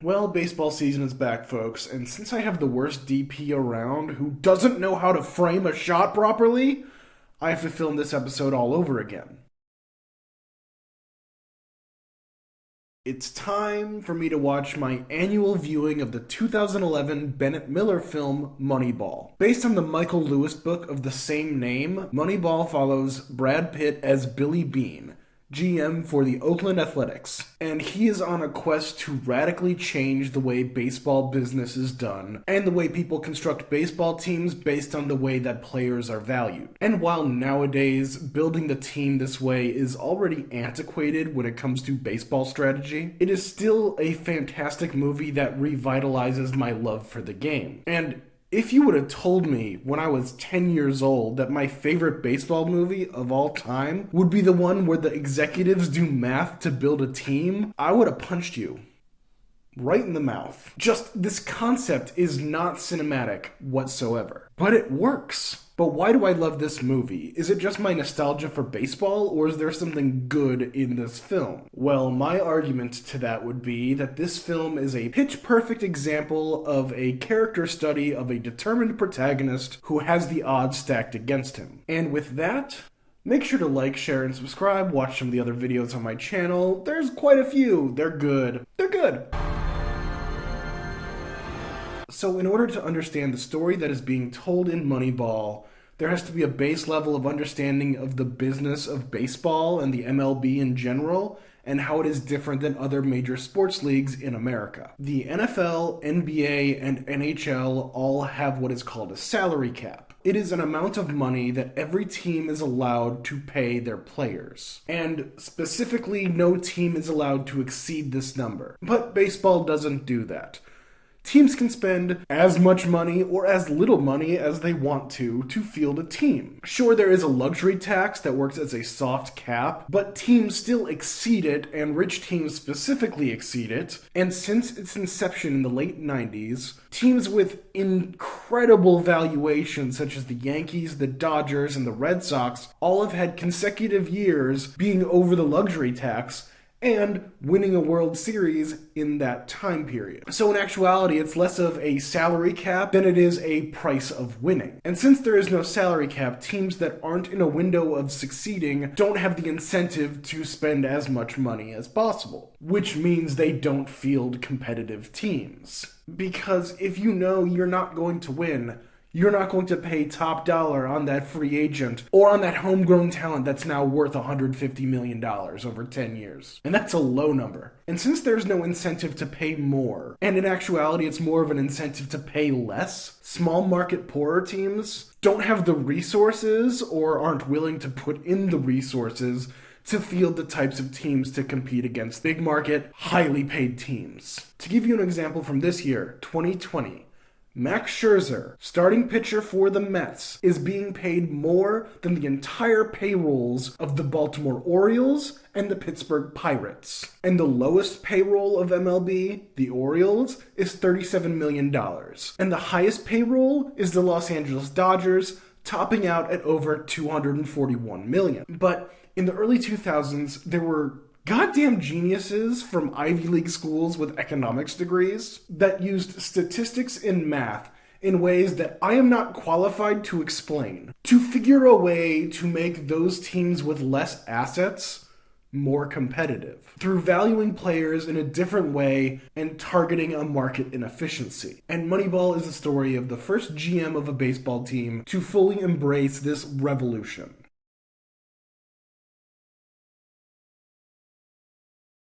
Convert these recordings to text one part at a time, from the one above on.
Well, baseball season is back, folks, and since I have the worst DP around who doesn't know how to frame a shot properly, I have to film this episode all over again. It's time for me to watch my annual viewing of the 2011 Bennett Miller film Moneyball. Based on the Michael Lewis book of the same name, Moneyball follows Brad Pitt as Billy Beane, GM for the Oakland Athletics, and he is on a quest to radically change the way baseball business is done and the way people construct baseball teams based on the way that players are valued. And while nowadays building the team this way is already antiquated when it comes to baseball strategy, it is still a fantastic movie that revitalizes my love for the game. And if you would have told me when I was 10 years old that my favorite baseball movie of all time would be the one where the executives do math to build a team, I would have punched you right in the mouth. Just this concept is not cinematic whatsoever, but it works. But why do I love this movie? Is it just my nostalgia for baseball, or is there something good in this film? Well, my argument to that would be that this film is a pitch-perfect example of a character study of a determined protagonist who has the odds stacked against him. And with that, make sure to like, share, and subscribe. Watch some of the other videos on my channel. There's quite a few. They're good. They're good. So in order to understand the story that is being told in Moneyball, there has to be a base level of understanding of the business of baseball and the MLB in general, and how it is different than other major sports leagues in America. The NFL, NBA, and NHL all have what is called a salary cap. It is an amount of money that every team is allowed to pay their players. And specifically, no team is allowed to exceed this number. But baseball doesn't do that. Teams can spend as much money or as little money as they want to field a team. Sure, there is a luxury tax that works as a soft cap, but teams still exceed it, and rich teams specifically exceed it. And since its inception in the late 90s, teams with incredible valuations such as the Yankees, the Dodgers, and the Red Sox all have had consecutive years being over the luxury tax and winning a World Series in that time period. So in actuality, it's less of a salary cap than it is a price of winning. And since there is no salary cap, teams that aren't in a window of succeeding don't have the incentive to spend as much money as possible, which means they don't field competitive teams. Because if you know you're not going to win, you're not going to pay top dollar on that free agent or on that homegrown talent that's now worth $150 million over 10 years. And that's a low number. And since there's no incentive to pay more, and in actuality it's more of an incentive to pay less, small market poorer teams don't have the resources or aren't willing to put in the resources to field the types of teams to compete against big market, highly paid teams. To give you an example from this year, 2020, Max Scherzer, starting pitcher for the Mets, is being paid more than the entire payrolls of the Baltimore Orioles and the Pittsburgh Pirates. And the lowest payroll of MLB, the Orioles, is $37 million. And the highest payroll is the Los Angeles Dodgers, topping out at over $241 million. But in the early 2000s, there were goddamn geniuses from Ivy League schools with economics degrees that used statistics and math in ways that I am not qualified to explain to figure a way to make those teams with less assets more competitive through valuing players in a different way and targeting a market inefficiency. And Moneyball is the story of the first GM of a baseball team to fully embrace this revolution.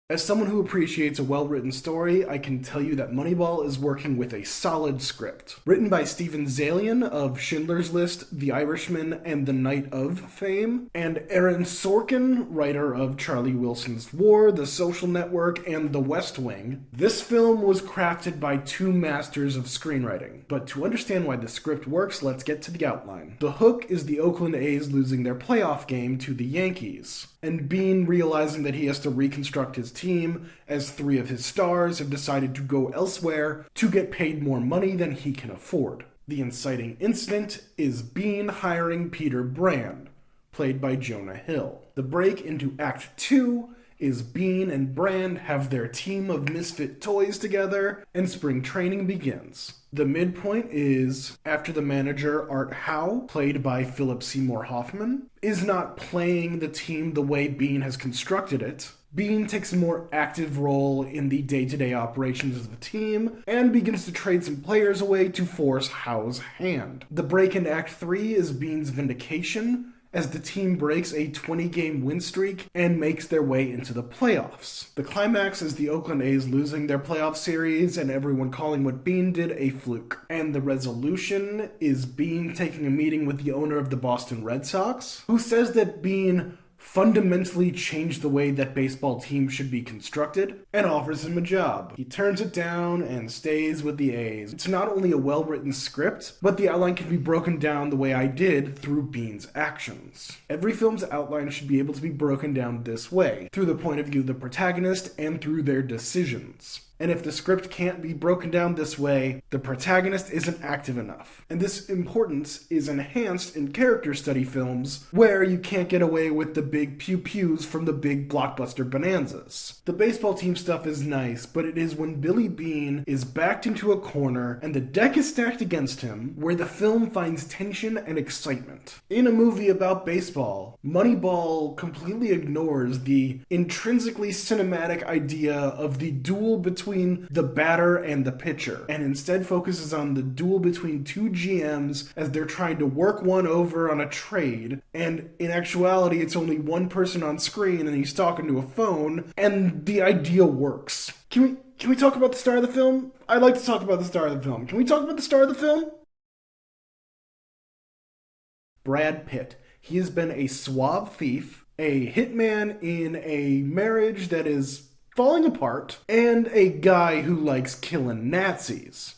As someone who appreciates a well-written story, I can tell you that Moneyball is working with a solid script. Written by Steven Zaillian of Schindler's List, The Irishman, and The Night of fame, and Aaron Sorkin, writer of Charlie Wilson's War, The Social Network, and The West Wing. This film was crafted by two masters of screenwriting. But to understand why the script works, let's get to the outline. The hook is the Oakland A's losing their playoff game to the Yankees, and Beane realizing that he has to reconstruct his team as three of his stars have decided to go elsewhere to get paid more money than he can afford. The inciting incident is Beane hiring Peter Brand, played by Jonah Hill. The break into Act 2 is Bean and Brand have their team of misfit toys together, and spring training begins. The midpoint is after the manager, Art Howe, played by Philip Seymour Hoffman, is not playing the team the way Bean has constructed it. Bean takes a more active role in the day-to-day operations of the team and begins to trade some players away to force Howe's hand. The break in Act 3 is Bean's vindication, as the team breaks a 20-game win streak and makes their way into the playoffs. The climax is the Oakland A's losing their playoff series and everyone calling what Bean did a fluke. And the resolution is Bean taking a meeting with the owner of the Boston Red Sox, who says that Bean fundamentally changed the way that baseball teams should be constructed, and offers him a job. He turns it down and stays with the A's. It's not only a well-written script, but the outline can be broken down the way I did through Bean's actions. Every film's outline should be able to be broken down this way, through the point of view of the protagonist and through their decisions. And if the script can't be broken down this way, the protagonist isn't active enough. And this importance is enhanced in character study films, where you can't get away with the big pew-pews from the big blockbuster bonanzas. The baseball team stuff is nice, but it is when Billy Bean is backed into a corner and the deck is stacked against him, where the film finds tension and excitement. In a movie about baseball, Moneyball completely ignores the intrinsically cinematic idea of the duel between the batter and the pitcher, and instead focuses on the duel between two GMs as they're trying to work one over on a trade, and in actuality it's only one person on screen and he's talking to a phone, and the idea works. Can we talk about the star of the film? I'd like to talk about the star of the film. Can we talk about the star of the film? Brad Pitt. He has been a suave thief, a hitman in a marriage that is falling apart, and a guy who likes killing Nazis.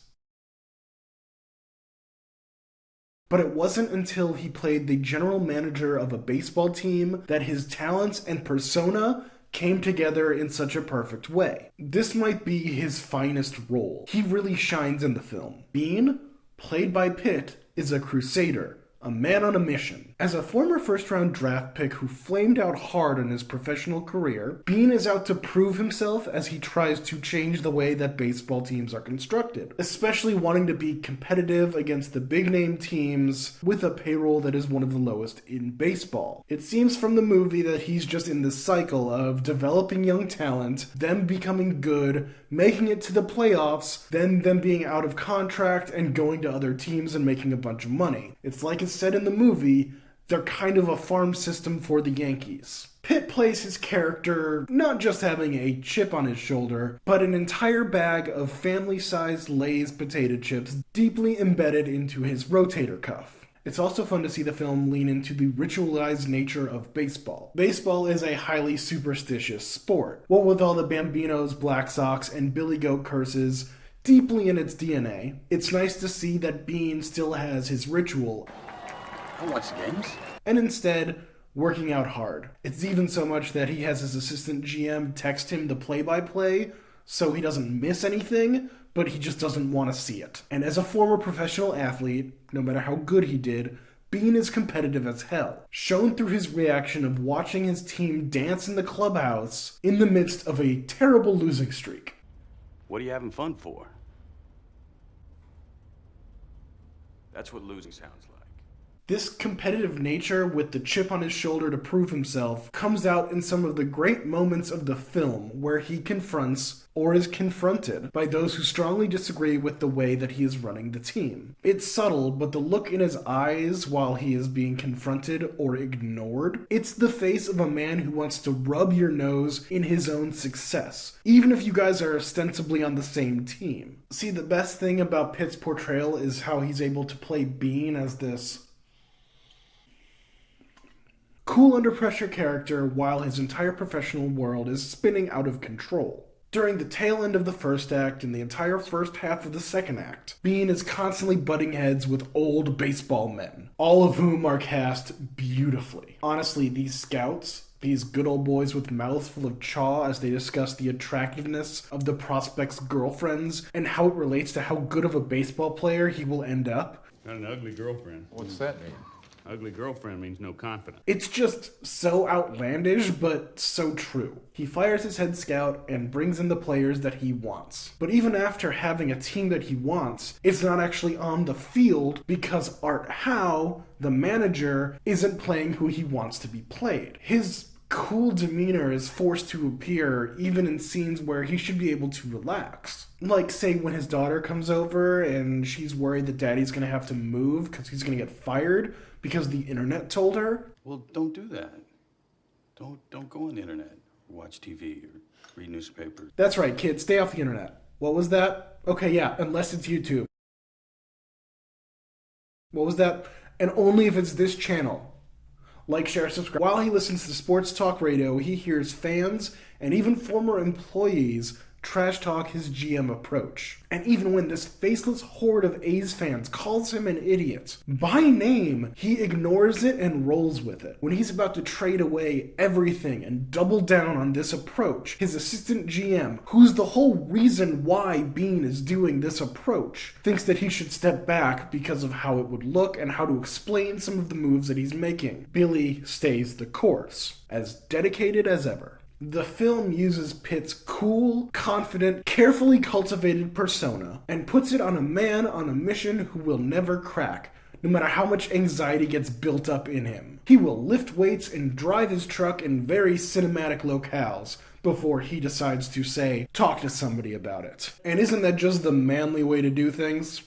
But it wasn't until he played the general manager of a baseball team that his talents and persona came together in such a perfect way. This might be his finest role. He really shines in the film. Bean, played by Pitt, is a crusader, a man on a mission. As a former first-round draft pick who flamed out hard in his professional career, Bean is out to prove himself as he tries to change the way that baseball teams are constructed, especially wanting to be competitive against the big-name teams with a payroll that is one of the lowest in baseball. It seems from the movie that he's just in this cycle of developing young talent, them becoming good, making it to the playoffs, then them being out of contract and going to other teams and making a bunch of money. It's like it's said in the movie, they're kind of a farm system for the Yankees. Pitt plays his character not just having a chip on his shoulder, but an entire bag of family-sized Lay's potato chips deeply embedded into his rotator cuff. It's also fun to see the film lean into the ritualized nature of baseball. Baseball is a highly superstitious sport. What with all the Bambinos, Black Sox, and Billy Goat curses deeply in its DNA, it's nice to see that Bean still has his ritual. I watch the games. And instead, working out hard. It's even so much that he has his assistant GM text him the play-by-play so he doesn't miss anything, but he just doesn't want to see it. And as a former professional athlete, no matter how good he did, Bean is competitive as hell, shown through his reaction of watching his team dance in the clubhouse in the midst of a terrible losing streak. What are you having fun for? That's what losing sounds like. This competitive nature with the chip on his shoulder to prove himself comes out in some of the great moments of the film where he confronts or is confronted by those who strongly disagree with the way that he is running the team. It's subtle, but the look in his eyes while he is being confronted or ignored, it's the face of a man who wants to rub your nose in his own success, even if you guys are ostensibly on the same team. See, the best thing about Pitt's portrayal is how he's able to play Bean as this cool under pressure character while his entire professional world is spinning out of control. During the tail end of the first act and the entire first half of the second act, Bean is constantly butting heads with old baseball men, all of whom are cast beautifully. Honestly, these scouts, these good old boys with mouths full of chaw as they discuss the attractiveness of the prospect's girlfriends and how it relates to how good of a baseball player he will end up. Got an ugly girlfriend. What's that mean? Ugly girlfriend means no confidence. It's just so outlandish, but so true. He fires his head scout and brings in the players that he wants. But even after having a team that he wants, it's not actually on the field because Art Howe, the manager, isn't playing who he wants to be played. His cool demeanor is forced to appear even in scenes where he should be able to relax. Like, say, when his daughter comes over and she's worried that daddy's gonna have to move because he's gonna get fired because the internet told her. Well, don't do that. Don't go on the internet, or watch TV, or read newspapers. That's right, kids, stay off the internet. What was that? Okay, yeah, unless it's YouTube. What was that? And only if it's this channel. Like, share, subscribe. While he listens to sports talk radio, he hears fans and even former employees trash talk his GM approach. And even when this faceless horde of A's fans calls him an idiot, by name, he ignores it and rolls with it. When he's about to trade away everything and double down on this approach, his assistant GM, who's the whole reason why Bean is doing this approach, thinks that he should step back because of how it would look and how to explain some of the moves that he's making. Billy stays the course, as dedicated as ever. The film uses Pitt's cool, confident, carefully cultivated persona and puts it on a man on a mission who will never crack, no matter how much anxiety gets built up in him. He will lift weights and drive his truck in very cinematic locales before he decides to, say, talk to somebody about it. And isn't that just the manly way to do things?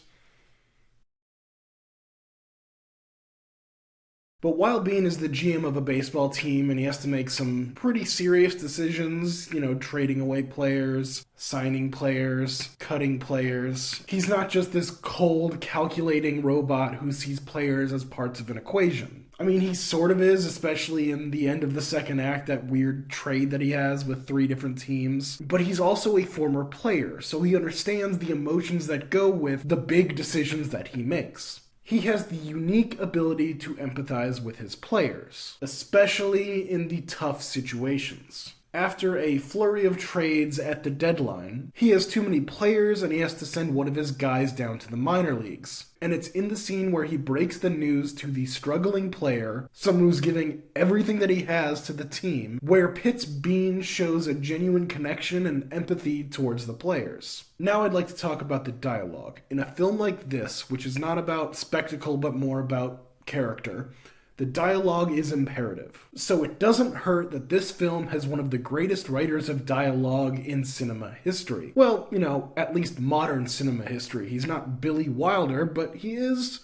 But while Bean is the GM of a baseball team and he has to make some pretty serious decisions, trading away players, signing players, cutting players, he's not just this cold, calculating robot who sees players as parts of an equation. I mean, he sort of is, especially in the end of the second act, that weird trade that he has with 3 different teams. But he's also a former player, so he understands the emotions that go with the big decisions that he makes. He has the unique ability to empathize with his players, especially in the tough situations. After a flurry of trades at the deadline, he has too many players and he has to send one of his guys down to the minor leagues. And it's in the scene where he breaks the news to the struggling player, someone who's giving everything that he has to the team, where Pitt's Bean shows a genuine connection and empathy towards the players. Now I'd like to talk about the dialogue. In a film like this, which is not about spectacle but more about character, the dialogue is imperative. So it doesn't hurt that this film has one of the greatest writers of dialogue in cinema history. Well, at least modern cinema history. He's not Billy Wilder, but he is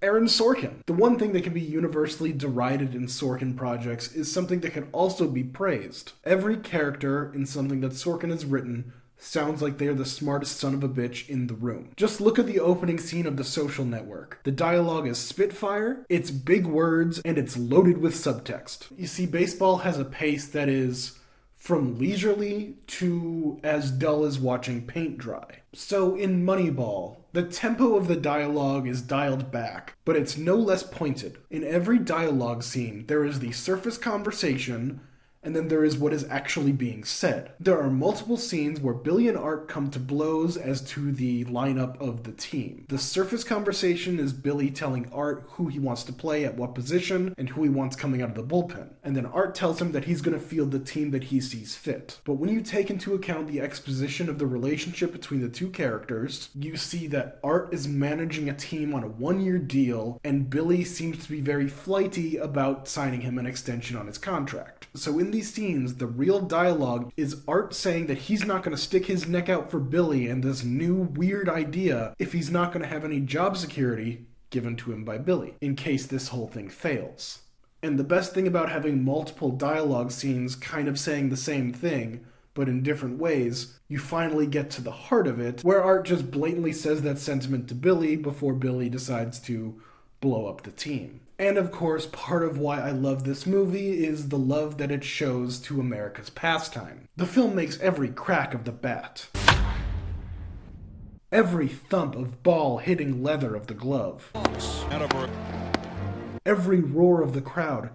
Aaron Sorkin. The one thing that can be universally derided in Sorkin projects is something that can also be praised. Every character in something that Sorkin has written sounds like they're the smartest son of a bitch in the room. Just look at the opening scene of The Social Network. The dialogue is spitfire, it's big words, and it's loaded with subtext. You see, baseball has a pace that is from leisurely to as dull as watching paint dry. So in Moneyball, the tempo of the dialogue is dialed back, but it's no less pointed. In every dialogue scene, there is the surface conversation, and then there is what is actually being said. There are multiple scenes where Billy and Art come to blows as to the lineup of the team. The surface conversation is Billy telling Art who he wants to play at what position and who he wants coming out of the bullpen. And then Art tells him that he's going to field the team that he sees fit. But when you take into account the exposition of the relationship between the two characters, you see that Art is managing a team on a 1-year deal, and Billy seems to be very flighty about signing him an extension on his contract. So in these scenes, the real dialogue is Art saying that he's not going to stick his neck out for Billy and this new weird idea if he's not going to have any job security given to him by Billy, in case this whole thing fails. And the best thing about having multiple dialogue scenes kind of saying the same thing, but in different ways, you finally get to the heart of it, where Art just blatantly says that sentiment to Billy before Billy decides to blow up the team. And of course, part of why I love this movie is the love that it shows to America's pastime. The film makes every crack of the bat, every thump of ball hitting leather of the glove, every roar of the crowd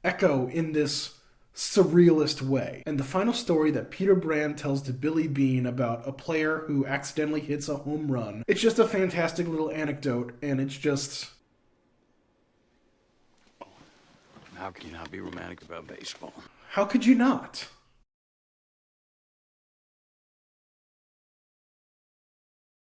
echo in this surrealist way. And the final story that Peter Brand tells to Billy Beane about a player who accidentally hits a home run, it's just a fantastic little anecdote, and it's just... How can you not be romantic about baseball? How could you not?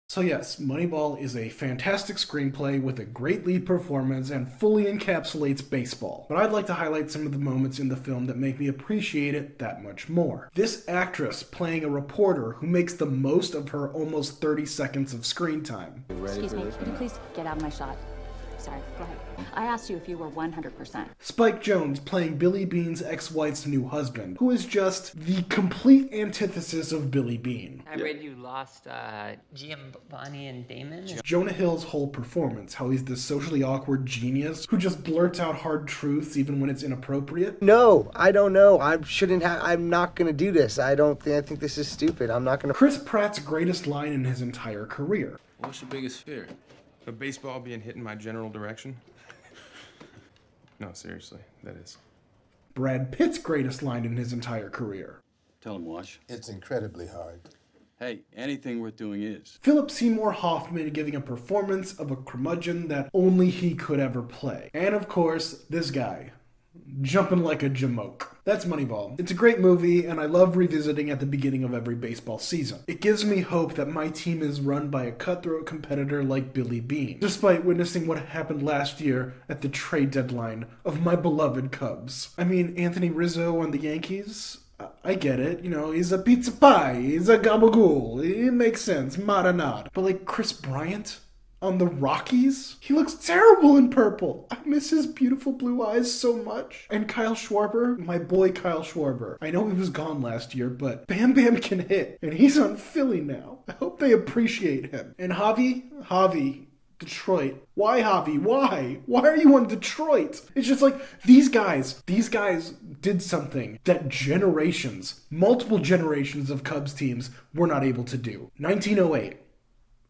So yes, Moneyball is a fantastic screenplay with a great lead performance and fully encapsulates baseball. But I'd like to highlight some of the moments in the film that make me appreciate it that much more. This actress playing a reporter who makes the most of her almost 30 seconds of screen time. Excuse me, could you please get out of my shot? Sorry, go ahead. I asked you if you were 100%. Spike Jonze playing Billy Beane's ex-wife's new husband, who is just the complete antithesis of Billy Beane. I read you lost Giovanni and Damon. Jonah Hill's whole performance, how he's this socially awkward genius who just blurts out hard truths even when it's inappropriate. No, I don't know. I'm not gonna do this. I think this is stupid. I'm not gonna... Chris Pratt's greatest line in his entire career. What's your biggest fear? A baseball being hit in my general direction? No, seriously, that is. Brad Pitt's greatest line in his entire career. Tell him, Wash. It's incredibly hard. Hey, anything worth doing is. Philip Seymour Hoffman giving a performance of a curmudgeon that only he could ever play. And of course, this guy, jumping like a jamoke. That's Moneyball. It's a great movie, and I love revisiting at the beginning of every baseball season. It gives me hope that my team is run by a cutthroat competitor like Billy Beane, despite witnessing what happened last year at the trade deadline of my beloved Cubs. I mean, Anthony Rizzo on the Yankees? I get it, you know, he's a pizza pie, he's a gabagool, it makes sense, marinade. But like Chris Bryant on the Rockies? He looks terrible in purple. I miss his beautiful blue eyes so much. And Kyle Schwarber, my boy Kyle Schwarber. I know he was gone last year, but Bam Bam can hit. And he's on Philly now. I hope they appreciate him. And Javi, Detroit. Why, Javi? Why? Why are you on Detroit? It's just like, these guys did something that multiple generations of Cubs teams were not able to do. 1908.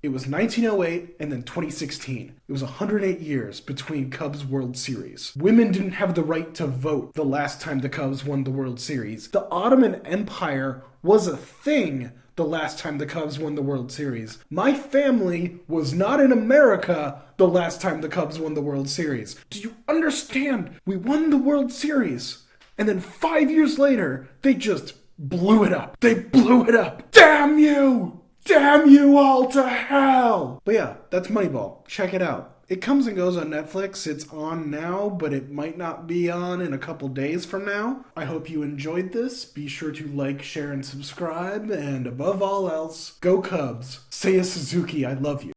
It was 1908 and then 2016. It was 108 years between Cubs World Series. Women didn't have the right to vote the last time the Cubs won the World Series. The Ottoman Empire was a thing the last time the Cubs won the World Series. My family was not in America the last time the Cubs won the World Series. Do you understand? We won the World Series. And then 5 years later, they just blew it up. They blew it up. Damn you! Damn you all to hell! But yeah, that's Moneyball. Check it out. It comes and goes on Netflix. It's on now, but it might not be on in a couple days from now. I hope you enjoyed this. Be sure to like, share, and subscribe. And above all else, go Cubs. Seiya Suzuki, I love you.